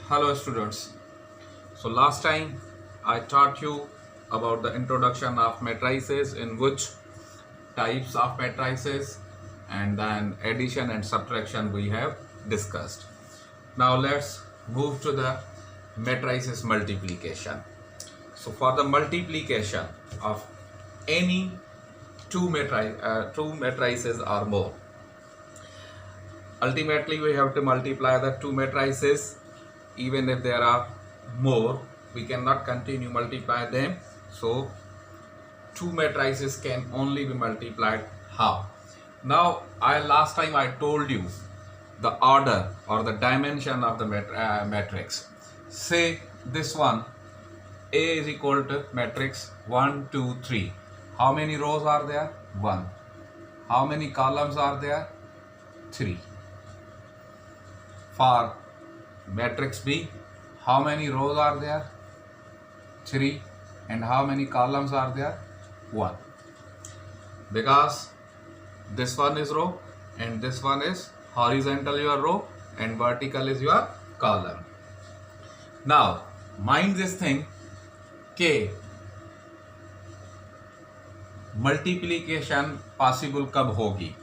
Hello students. So last time I taught you about the introduction of matrices, in which types of matrices and then addition and subtraction we have discussed. Now let's move to the matrices multiplication. So for the multiplication of any two matrices or more, ultimately we have to multiply the two matrices. Even if there are more, we cannot continue multiply them, so two matrices can only be multiplied. How? Now last time I told you the order or the dimension of the matrix. Say this one, A is equal to matrix 1 2 3. How many rows are there? 1. How many columns are there? 3. For matrix B, how many rows are there? 3. And how many columns are there? 1. Because this one is row and this one is horizontal your row and vertical is your column. Now mind this thing कि multiplication possible कब होगी?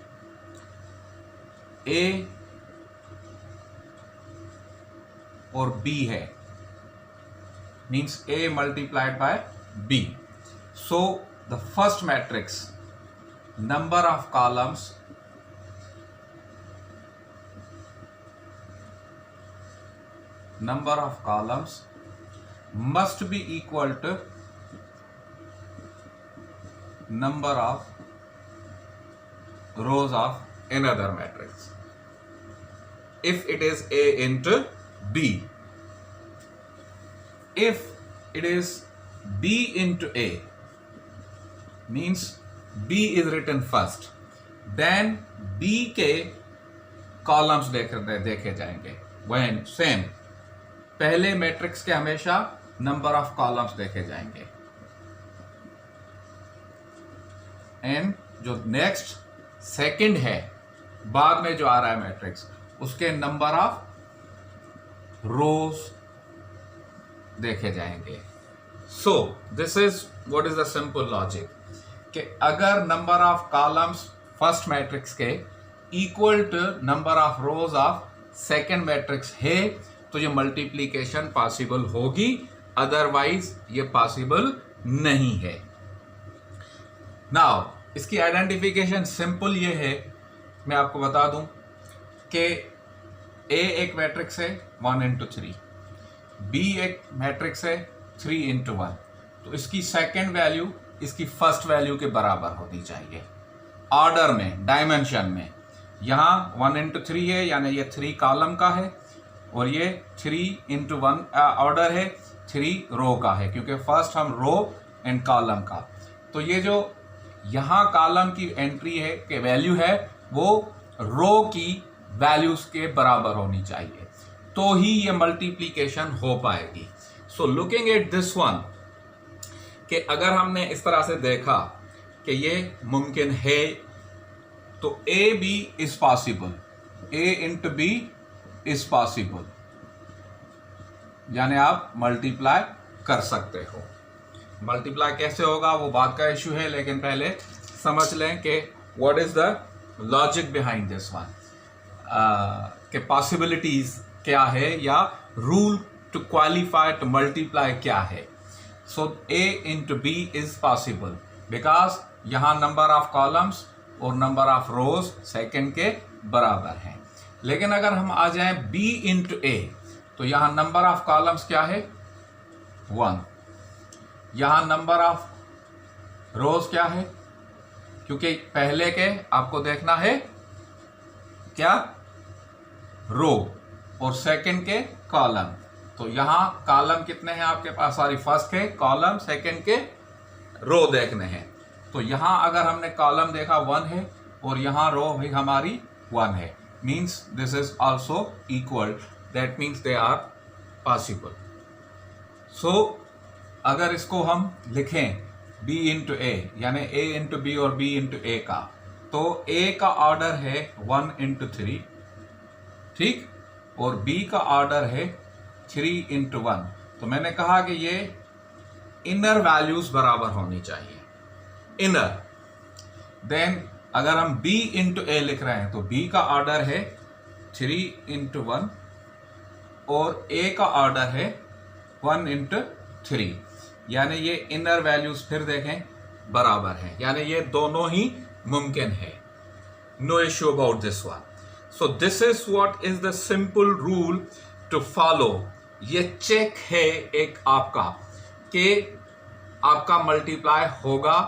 ए और B है, means A multiplied by B. So the first matrix, number of columns must be equal to number of rows of another matrix. If it is A into B, if it is B into A, means B is written first, then B के columns देखे जाएंगे. when same, पहले matrix के हमेशा number of columns देखे जाएंगे, and जो next second है बाद में जो आ रहा है मैट्रिक्स, उसके नंबर ऑफ रोज देखे जाएंगे. So this is what is the simple logic कि अगर number of columns first matrix के equal to number of rows of second matrix है तो ये मल्टीप्लिकेशन पॉसिबल होगी, अदरवाइज ये पॉसिबल नहीं है. नाउ इसकी आइडेंटिफिकेशन सिंपल ये है, मैं आपको बता दूं कि A एक मैट्रिक्स है 1 into 3, B एक मैट्रिक्स है 3 into 1, तो इसकी सेकंड वैल्यू इसकी फर्स्ट वैल्यू के बराबर होनी चाहिए ऑर्डर में, डायमेंशन में. यहाँ 1 into 3 है, यानी ये 3 कॉलम का है, और ये 3 into 1 ऑर्डर है, 3 रो का है, क्योंकि फर्स्ट हम रो एंड कॉलम का. तो ये जो यहाँ कॉलम की एंट्री है कि वैल्यू है वो रो की वैल्यूज के बराबर होनी चाहिए, तो ही ये मल्टीप्लिकेशन हो पाएगी. So looking at this one, कि अगर हमने इस तरह से देखा कि ये मुमकिन है, तो A B is possible, A into B is possible, यानी आप मल्टीप्लाई कर सकते हो. मल्टीप्लाई कैसे होगा वो बात का इशू है, लेकिन पहले समझ लें कि what is the logic behind this one, कि पॉसिबिलिटीज क्या है या rule to qualify to multiply क्या है. So A into B is possible because यहाँ नंबर ऑफ कॉलम्स और नंबर ऑफ रोज सेकेंड के बराबर हैं. लेकिन अगर हम आ जाएं बी इंटू ए, तो यहाँ नंबर ऑफ कॉलम्स क्या है 1, यहाँ नंबर ऑफ रोज क्या है, क्योंकि पहले के आपको देखना है क्या रो और सेकंड के कॉलम, तो यहाँ कॉलम कितने हैं आपके पास, सॉरी फर्स्ट के कॉलम, सेकंड के रो देखने हैं. तो यहाँ अगर हमने कॉलम देखा 1 है और यहाँ रो भी हमारी 1 है, means this is also equal, that means they are possible. So अगर इसको हम लिखें B इंटू ए, यानी A इंटू बी और B इंटू ए का, तो A का ऑर्डर है 1 into 3, ठीक, और B का ऑर्डर है 3 into 1, तो मैंने कहा कि ये इनर वैल्यूज बराबर होनी चाहिए, इनर। देन अगर हम b इंटू ए लिख रहे हैं तो b का ऑर्डर है 3 into 1 और a का ऑर्डर है 1 into 3, यानी ये इनर वैल्यूज फिर देखें बराबर है, यानी ये दोनों ही मुमकिन है। No issue about this one. So this is what is the simple rule to follow. ये चेक है एक आपका कि आपका मल्टीप्लाई होगा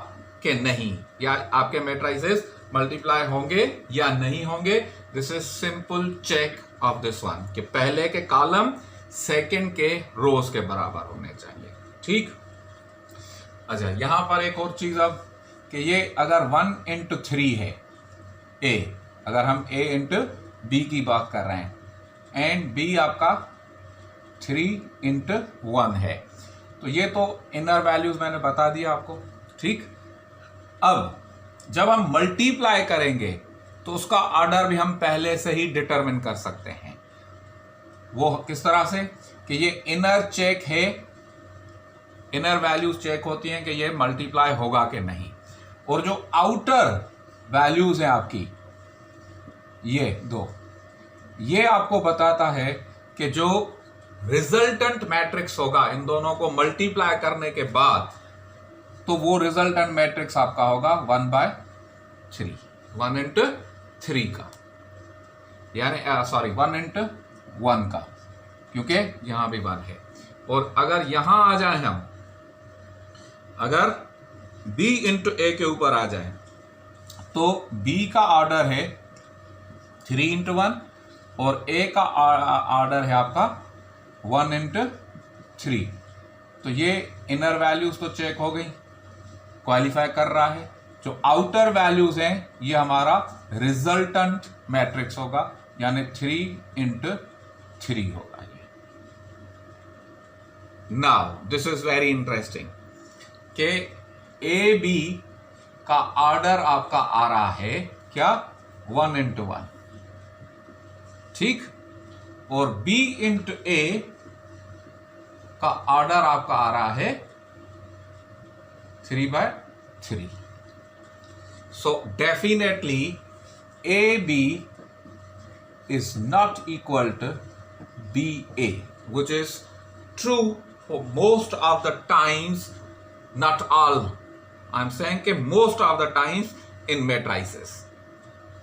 कि नहीं, या आपके मैट्रिसेस मल्टीप्लाई होंगे या नहीं होंगे। This is simple check of this one कि पहले के कॉलम सेकंड के रोज के बराबर होने चाहिए। ठीक, अच्छा यहां पर एक और चीज अब कि ये अगर 1 into 3 है a, अगर हम a into b की बात कर रहे हैं एंड b आपका 3 into 1 है, तो ये तो इनर वैल्यूज मैंने बता दिया आपको। ठीक, अब जब हम मल्टीप्लाई करेंगे तो उसका ऑर्डर भी हम पहले से ही डिटरमिन कर सकते हैं। वो किस तरह से कि ये इनर चेक है, इनर वैल्यूज चेक होती हैं कि ये मल्टीप्लाई होगा कि नहीं, और जो आउटर वैल्यूज हैं आपकी ये दो, ये आपको बताता है कि जो रिजल्टेंट मैट्रिक्स होगा इन दोनों को मल्टीप्लाई करने के बाद, तो वो रिजल्टेंट मैट्रिक्स आपका होगा 1/3, 1 into 3 का, यानी सॉरी 1 into 1 का, क्योंकि यहां भी 1 है। और अगर यहां आ जाए हम, अगर b इंटू ए के ऊपर आ जाए तो b का ऑर्डर है 3 into 1 और a का ऑर्डर है आपका 1 into 3, तो ये इनर वैल्यूज तो चेक हो गई, क्वालिफाई कर रहा है। जो आउटर वैल्यूज हैं ये हमारा रिजल्टेंट मैट्रिक्स होगा, यानी 3 into 3 होगा ये। Now this is very interesting कि ए बी का ऑर्डर आपका आ रहा है क्या 1 into 1, ठीक, और b into a का ऑर्डर आपका आ रहा है 3/3। So definitely A B is not equal to BA, which is true for most of the times, not all. I'm saying कि most of the times in matrices,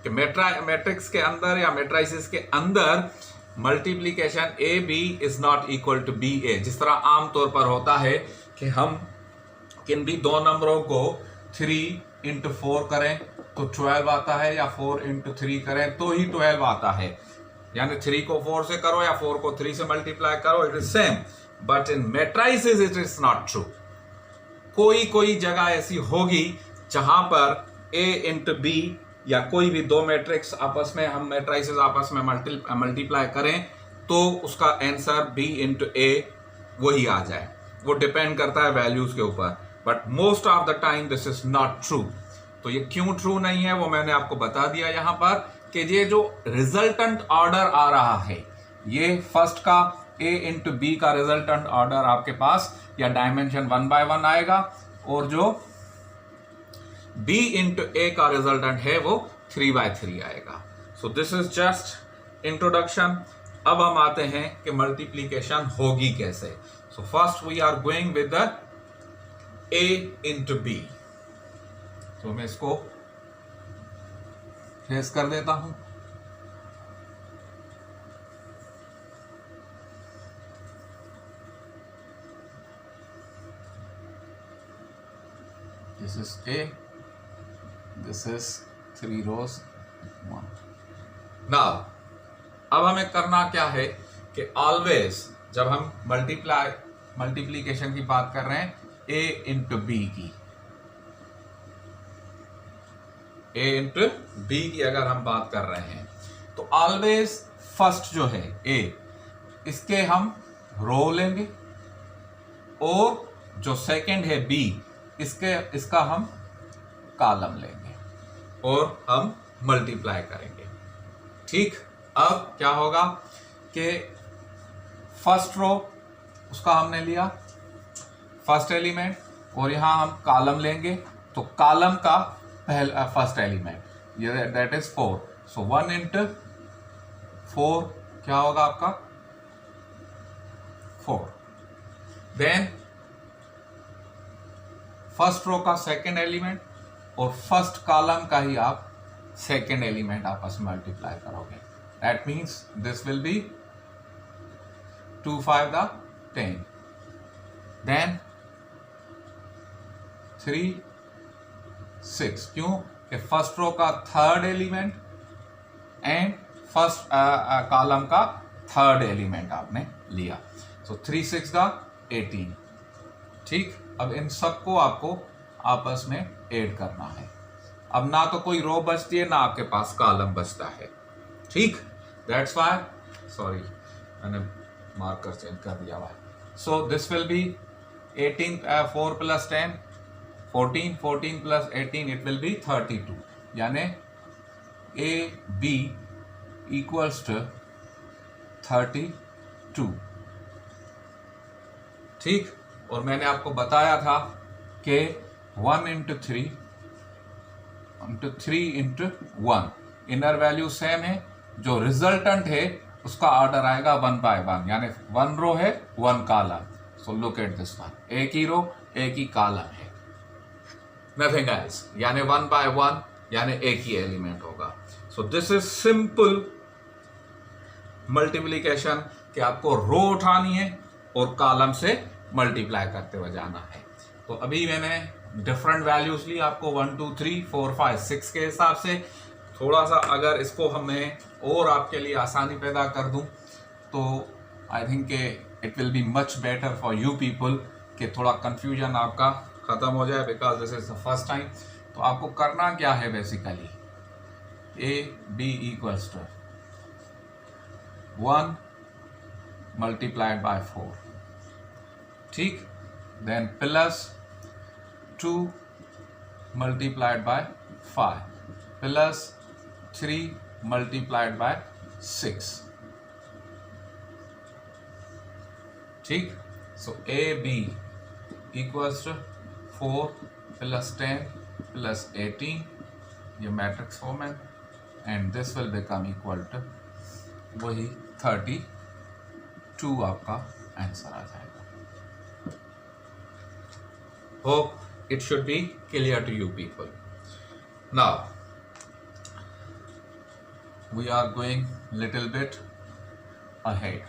कि matrix के अंदर या मैट्रिसेस के अंदर multiplication A B is not equal to B A. जिस तरह आमतौर पर होता है कि हम किन भी दो नंबरों को 3 into 4 करें तो 12 आता है, या 4 into 3 करें तो ही 12 आता है, यानी 3 को 4 से करो या 4 को 3 से मल्टीप्लाई करो, it is same. But in matrices it is not true. कोई जगह ऐसी होगी जहां पर a into b या कोई भी दो मैट्रिक्स आपस में, हम मैट्रिसेस आपस में मल्टीप्लाई करें तो उसका आंसर b into a वही आ जाए। वो डिपेंड करता है वैल्यूज के ऊपर, but most of the time this is not true. तो ये क्यों ट्रू नहीं है वो मैंने आपको बता दिया यहां पर, कि ये जो रिजल्टेंट ऑर्डर आ रहा है ये फर्स्ट का a into b का रिजल्टेंट ऑर्डर आपके पास या डायमेंशन 1/1 आएगा, और जो b into a का रिजल्टेंट है वो 3/3 आएगा। So this is just introduction. अब हम आते हैं कि मल्टीप्लीकेशन होगी कैसे। So first we are going with the a into b। तो मैं इसको ट्रेस कर देता हूं। This is a, this is 3 rows 1। Now अब हमें करना क्या है कि ऑलवेज जब हम मल्टीप्लीकेशन की बात कर रहे हैं a into b की, a into b की अगर हम बात कर रहे हैं तो ऑलवेज फर्स्ट जो है a, इसके हम रो लेंगे, और जो सेकंड है b, इसका हम कॉलम लेंगे और हम मल्टीप्लाई करेंगे। ठीक, अब क्या होगा कि फर्स्ट रो उसका हमने लिया फर्स्ट एलिमेंट, और यहां हम कॉलम लेंगे तो कॉलम का पहला फर्स्ट एलिमेंट ये दैट इज 4, सो 1 इंटू 4 क्या होगा आपका 4। देन फर्स्ट रो का सेकेंड एलिमेंट और फर्स्ट कॉलम का ही आप सेकेंड एलिमेंट आपस में मल्टीप्लाई करोगे, that means this will be 2 5 10, then 3 6, क्यों कि फर्स्ट रो का third element and first column का थर्ड एलिमेंट आपने लिया, सो 3 6 18। ठीक, अब इन सबको आपको आपस में ऐड करना है। अब ना तो कोई रो बचती है ना आपके पास कॉलम बचता है। ठीक, दैट्स व्हाई सॉरी मैंने मार्कर चेंज कर दिया हुआ है। So this will B 18 4 plus 10 14, 14 plus 18 it will B 32, यानी ए बी इक्वल्स टू 32। ठीक, और मैंने आपको बताया था कि 1 into 3 into 3 into 1 inner value same है, जो रिजल्टेंट है उसका ऑर्डर आएगा 1 बाय 1, यानी 1 रो है 1 column. So look at this one, एक ही रो एक ही कॉलम है, नथिंग एल्स, यानी 1 बाय 1 यानी एक ही एलिमेंट होगा। सो दिस इज सिंपल मल्टीप्लीकेशन कि आपको रो उठानी है और कॉलम से मल्टीप्लाई करते हुए जाना है। तो अभी मैंने डिफरेंट वैल्यूज ली आपको 1 2 3 4 5 6 के हिसाब से। थोड़ा सा अगर इसको हमें और आपके लिए आसानी पैदा कर दूं तो I think it will be much better for you people कि थोड़ा कंफ्यूजन आपका खत्म हो जाए, because this is the first time. तो आपको करना क्या है basically, A B equals to 1 multiplied by 4, ठीक, then plus 2 multiplied by 5 plus 3 multiplied by 6, ठीक। So A B equals to 4 plus 10 plus 18, ये मैट्रिक्स फॉर्म है, and this will become equal to वही 32 आपका आंसर आ जाएगा। Hope it should be clear to you people. Now we are going little bit ahead.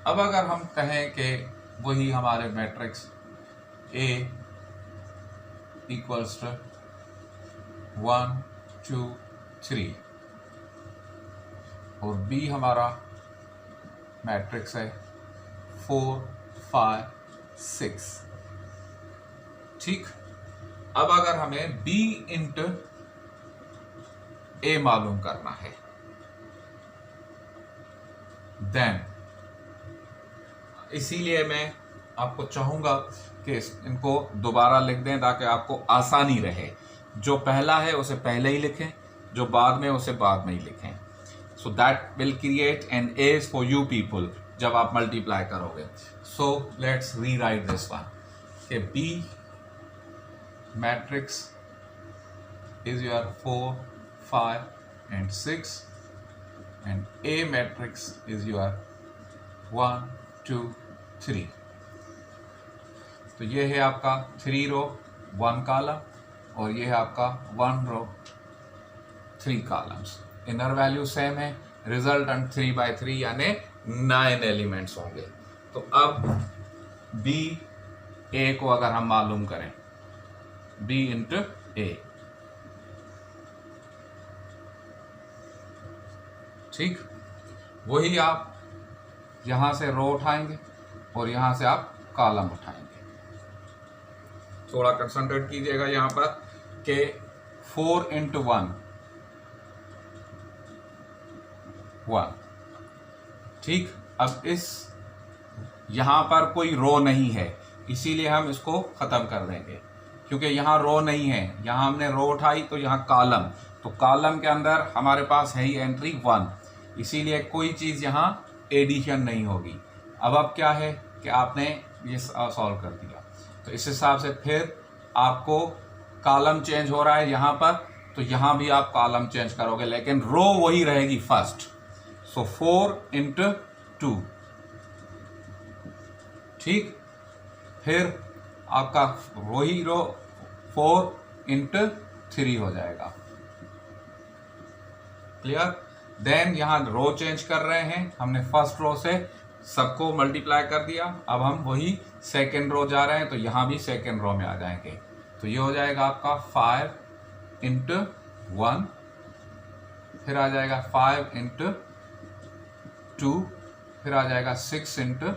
अब अगर हम कहें कि वही हमारे मैट्रिक्स A इक्वल्स टू 1 2 3 और B हमारा मैट्रिक्स है 4 5 6, ठीक। अब अगर हमें B इंटू A मालूम करना है, देन इसीलिए मैं आपको चाहूंगा कि इनको दोबारा लिख दें ताकि आपको आसानी रहे। जो पहला है उसे पहले ही लिखें, जो बाद में उसे बाद में ही लिखें, so that will create an edge for you people जब आप मल्टीप्लाई करोगे। So let's rewrite this one कि B matrix is your 4 5 and 6 and A matrix is your 1 2 3। तो ये है आपका 3 रो 1 कॉलम और ये है आपका 1 रो 3 कॉलम्स। इनर वैल्यू सेम है, रिजल्टेंट 3 by 3 यानी 9 एलिमेंट्स होंगे। तो अब बी ए को अगर हम मालूम करें, बी इंटू ए, ठीक, वही आप यहां से रो उठाएंगे और यहां से आप कॉलम उठाएंगे। थोड़ा कंसंट्रेट कीजिएगा यहां पर कि 4 इंटू 1 1, ठीक। अब इस यहां पर कोई रो नहीं है इसीलिए हम इसको खत्म कर देंगे, क्योंकि यहां रो नहीं है, यहां हमने रो उठाई तो यहां कॉलम, तो कॉलम के अंदर हमारे पास है ही एंट्री 1, इसीलिए कोई चीज़ यहाँ एडिशन नहीं होगी। अब क्या है कि आपने ये सॉल्व कर दिया, तो इस हिसाब से फिर आपको कॉलम चेंज हो रहा है यहाँ पर, तो यहाँ भी आप कॉलम चेंज करोगे, लेकिन रो वही रहेगी फर्स्ट। सो 4 × 2, ठीक। फिर आपका वही रो 4 × 3 हो जाएगा, क्लियर। देन यहाँ रो चेंज कर रहे हैं, हमने फर्स्ट रो से सबको मल्टीप्लाई कर दिया, अब हम वही सेकेंड रो जा रहे हैं, तो यहाँ भी सेकेंड रो में आ जाएंगे। तो ये हो जाएगा आपका 5 × 1, फिर आ जाएगा 5 × 2, फिर आ जाएगा 6 ×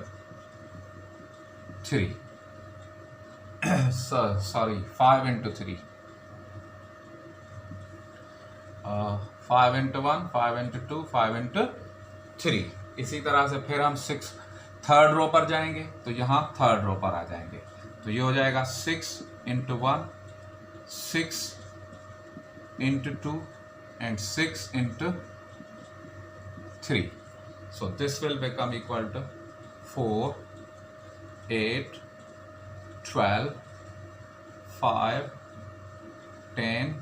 3, सॉरी 5 × 3, 5 × 1, 5 × 2, 5 × 3। इसी तरह से फिर हम थर्ड रो पर जाएंगे, तो यहाँ थर्ड रो पर आ जाएंगे, तो ये हो जाएगा 6 × 1, 6 × 2 and 6 × 3. So this will become equal to 4, 8, 12, 5, 10,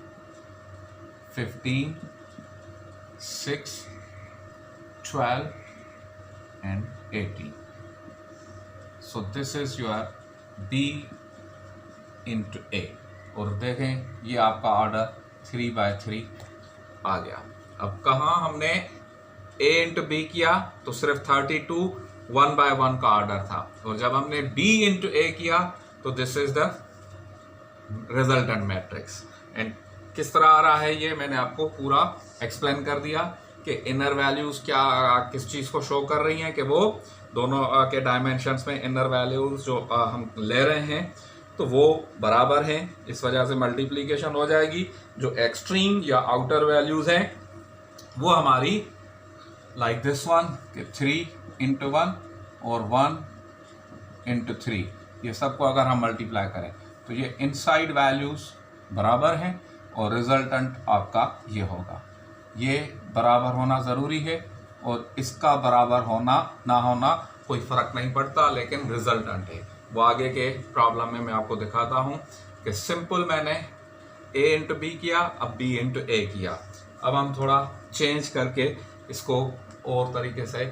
15, 6, 12 and 18. So this is your B into A. और देखें ये आपका ऑर्डर 3/3 आ गया। अब कहाँ हमने A into B किया तो सिर्फ 32 1/1 का ऑर्डर था, और जब हमने B into A किया तो this is the resultant matrix. And किस तरह आ रहा है ये मैंने आपको पूरा एक्सप्लेन कर दिया कि इनर वैल्यूज क्या किस चीज़ को शो कर रही हैं, कि वो दोनों के डायमेंशंस में इनर वैल्यूज जो हम ले रहे हैं तो वो बराबर हैं, इस वजह से मल्टीप्लिकेशन हो जाएगी। जो एक्सट्रीम या आउटर वैल्यूज हैं वो हमारी लाइक दिस वन कि 3 × 1 और 1 × 3, ये सबको अगर हम मल्टीप्लाई करें तो ये इनसाइड वैल्यूज बराबर हैं और रिजल्टेंट आपका ये होगा। ये बराबर होना ज़रूरी है और इसका बराबर होना ना होना कोई फ़र्क नहीं पड़ता, लेकिन रिजल्टेंट है। वो आगे के प्रॉब्लम में मैं आपको दिखाता हूँ कि सिंपल मैंने A × B किया, अब B × A किया। अब हम थोड़ा चेंज करके इसको और तरीके से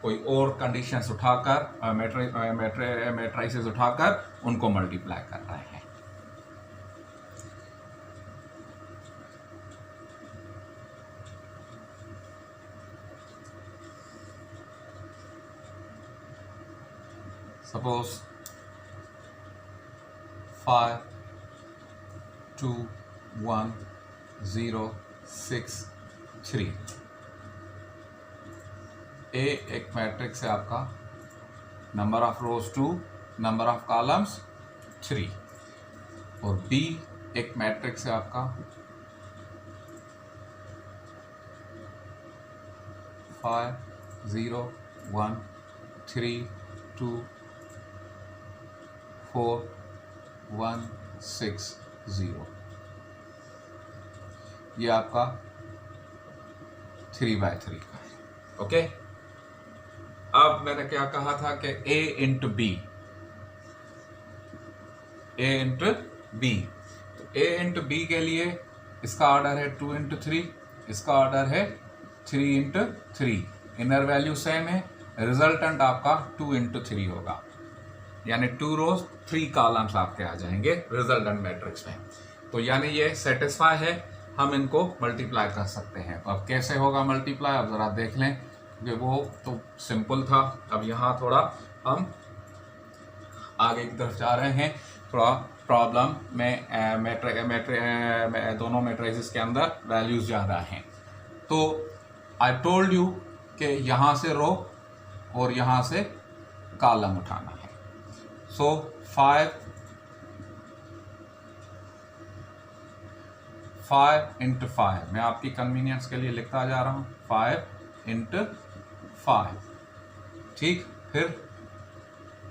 कोई और कंडीशंस उठाकर मैट्रिसेस उठाकर उनको मल्टीप्लाई कर रहे हैं। Suppose 5, 2, 1, 0, 6, 3। A एक मैट्रिक्स है आपका, number of rose 2, number of columns 3, और B एक मैट्रिक्स है आपका 5, 0, 1, 3, 2, 4, 1, 6, 0। ये आपका 3/3 का है। ओके, अब मैंने क्या कहा था कि A × B, A × B, तो A × B के लिए इसका ऑर्डर है 2 × 3, इसका ऑर्डर है 3 × 3। इनर वैल्यू सेम है, रिजल्टेंट आपका 2 × 3 होगा, यानी 2 रोज 3 कॉलम्स आपके आ जाएंगे रिजल्टेंट मैट्रिक्स में। तो यानी ये सेटिस्फाई है, हम इनको मल्टीप्लाई कर सकते हैं। अब कैसे होगा मल्टीप्लाई, अब ज़रा देख लें, क्योंकि वो तो सिंपल था। अब यहाँ थोड़ा हम आगे की तरफ जा रहे हैं, थोड़ा प्रॉब्लम में दोनों मैट्रिसेस के अंदर वैल्यूज ज़्यादा हैं। तो आई टोल्ड यू कि यहाँ से रो और यहाँ से कॉलम उठाना है। सो 5 × 5, मैं आपकी कन्वीनियंस के लिए लिखता जा रहा हूँ, 5 × 5, ठीक। फिर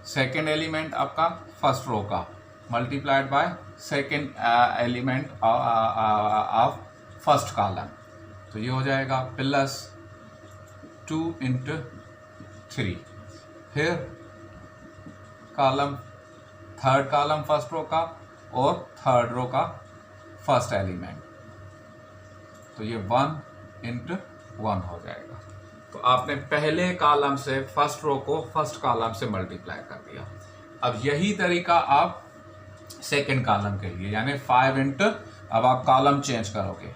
सेकेंड एलिमेंट आपका फर्स्ट रो का multiplied by second element of first column, तो ये हो जाएगा प्लस 2 इंटू 3, फिर column third column first row का और थर्ड रो का फर्स्ट एलिमेंट, तो ये 1 इंटू 1 हो जाएगा। तो आपने पहले कॉलम से फर्स्ट रो को फर्स्ट कॉलम से मल्टीप्लाई कर दिया। अब यही तरीका आप सेकंड कॉलम के लिए, यानी 5 इंटू, अब आप कॉलम चेंज करोगे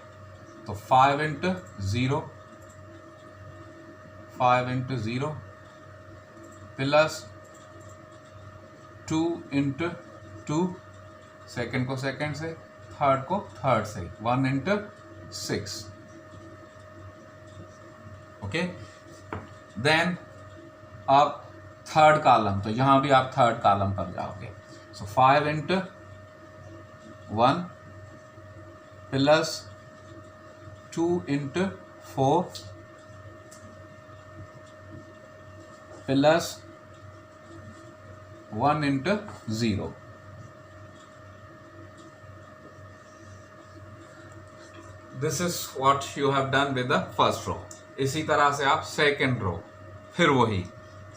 तो 5 into 0, 5 into 0 plus 2 into 2, second को सेकेंड से, थर्ड को थर्ड से, 1 इंटू 6। ओके, देन आप थर्ड कॉलम, तो यहां भी आप थर्ड कॉलम पर जाओगे, so 5 into 1 plus 2 into 4 plus 1 into 0। This is what you have done with the first row. इसी तरह से आप सेकेंड रो, फिर वही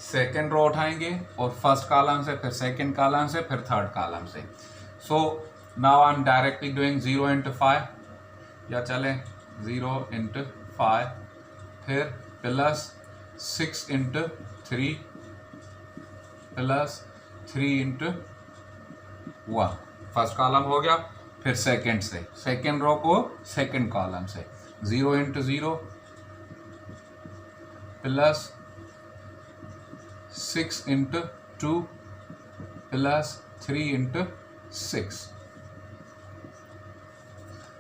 सेकेंड रो उठाएंगे और फर्स्ट कॉलम से, फिर सेकेंड कॉलम से, फिर थर्ड कॉलम से। So now I am directly doing 0 into 5, या चलें 0 इंटू 5, फिर plus 6 into 3 plus 3 into 1, first column हो गया। फिर सेकेंड से, सेकेंड रो को सेकेंड कॉलम से, 0 into 0 plus 6 into 2 plus 3 into 6,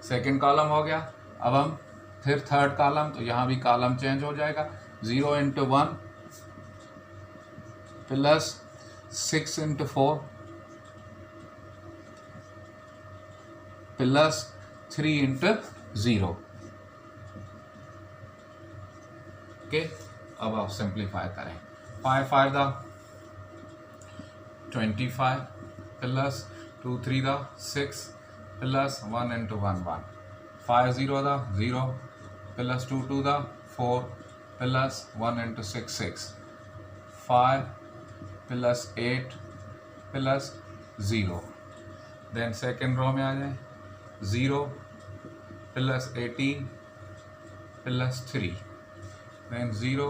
second column हो गया। अब हम फिर थर्ड कॉलम, तो यहां भी कॉलम चेंज हो जाएगा, 0 into 1 plus 6 into 4 plus 3 into 0। Okay, अब आप सिंप्लीफाई करें, 5 5 दा 25 प्लस 2 3 दा 6 प्लस 1 इंटू 1 1, 5 0 दा 0 प्लस 2 2 दा 4 plus 1 into 6 6, 5 plus 8 plus 0। Then second row में आ जाए, 0 plus 18 plus 3, then 0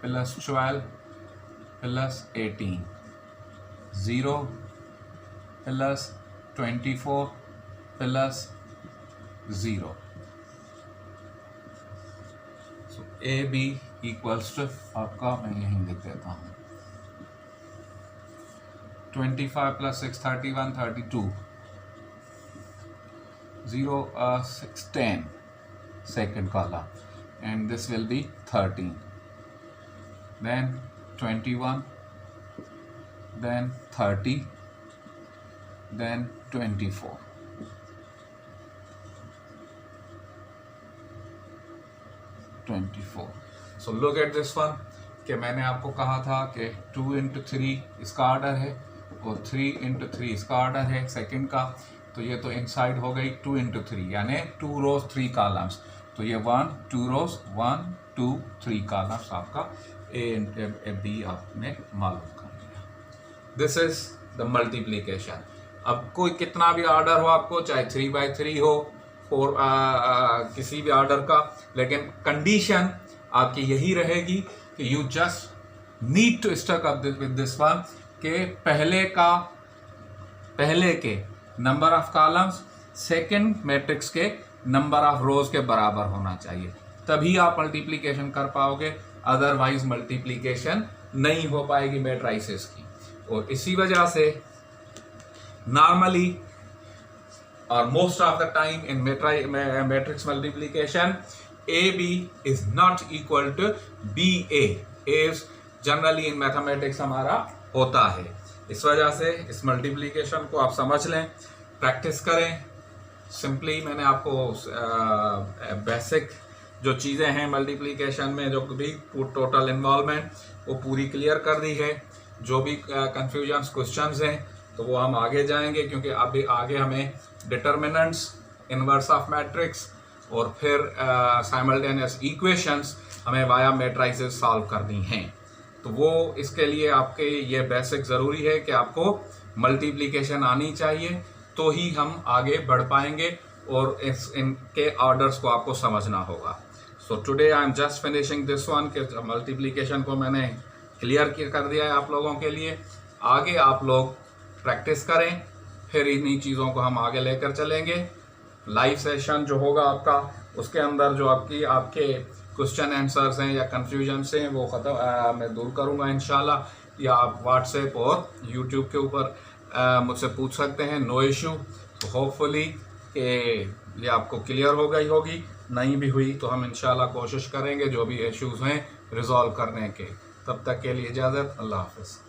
plus 12 plus 18, 0 plus 24 plus 0। So A B equals to आपका, मैं यहीं लिख देता हूँ, 25 plus 6 31 32, 0 6 10, second column, and this will be 13, then 21, then 30, then 24। So look at this one, कि मैंने आपको कहा था कि 2 इंटू 3 इसका ऑर्डर है और 3 इंटू 3 इसका ऑर्डर है सेकंड का, तो ये तो इनसाइड हो गई 2 इंटू 3, यानी 2 रोज 3 कॉलम्स, तो ये 1 2 रोज 1 2 3 कॉलम्स आपका ए बी आपने मालूम कर लिया। This is the multiplication. अब कोई कितना भी ऑर्डर हो आपको, चाहे 3/3 हो, 4 किसी भी ऑर्डर का, लेकिन कंडीशन आपकी यही रहेगी कि you just need to stuck up with this one, के पहले के number of columns second matrix के नंबर ऑफ रोज के बराबर होना चाहिए, तभी आप मल्टीप्लिकेशन कर पाओगे, अदरवाइज मल्टीप्लिकेशन नहीं हो पाएगी मैट्रिसेस की। और इसी वजह से नॉर्मली और most of the time in matrix multiplication AB is not equal to BA is generally in mathematics हमारा होता है। इस वजह से इस मल्टीप्लिकेशन को आप समझ लें, प्रैक्टिस करें। सिंपली मैंने आपको बेसिक जो चीज़ें हैं मल्टीप्लिकेशन में, जो भी टोटल इन्वॉल्वमेंट, वो पूरी क्लियर कर दी है। जो भी कंफ्यूजन्स क्वेश्चंस हैं तो वो हम आगे जाएंगे, क्योंकि अभी आगे हमें डिटर्मिनेंट्स, इनवर्स ऑफ मैट्रिक्स और फिर साइमल्टेनियस इक्वेशंस हमें वाया मैट्रिसेस सॉल्व करनी हैं। तो वो इसके लिए आपके ये बेसिक ज़रूरी है कि आपको मल्टीप्लिकेशन आनी चाहिए, तो ही हम आगे बढ़ पाएंगे और इनके ऑर्डर्स को आपको समझना होगा। So today I am just finishing this one कि मल्टीप्लिकेशन को मैंने क्लियर कर दिया है आप लोगों के लिए। आगे आप लोग प्रैक्टिस करें, फिर इन्हीं चीज़ों को हम आगे लेकर चलेंगे। लाइव सेशन जो होगा आपका, उसके अंदर जो आपके क्वेश्चन आंसर्स हैं या कन्फ्यूजन्स हैं वो मैं दूर करूंगा इंशाल्लाह, या आप व्हाट्सएप और यूट्यूब के ऊपर मुझसे पूछ सकते हैं, नो इशू। तो होपफुली कि ये आपको क्लियर हो गई होगी, नहीं भी हुई तो हम इंशाल्लाह कोशिश करेंगे जो भी इश्यूज़ हैं रिजॉल्व करने के। तब तक के लिए इजाज़त, अल्लाह हाफ़िज़।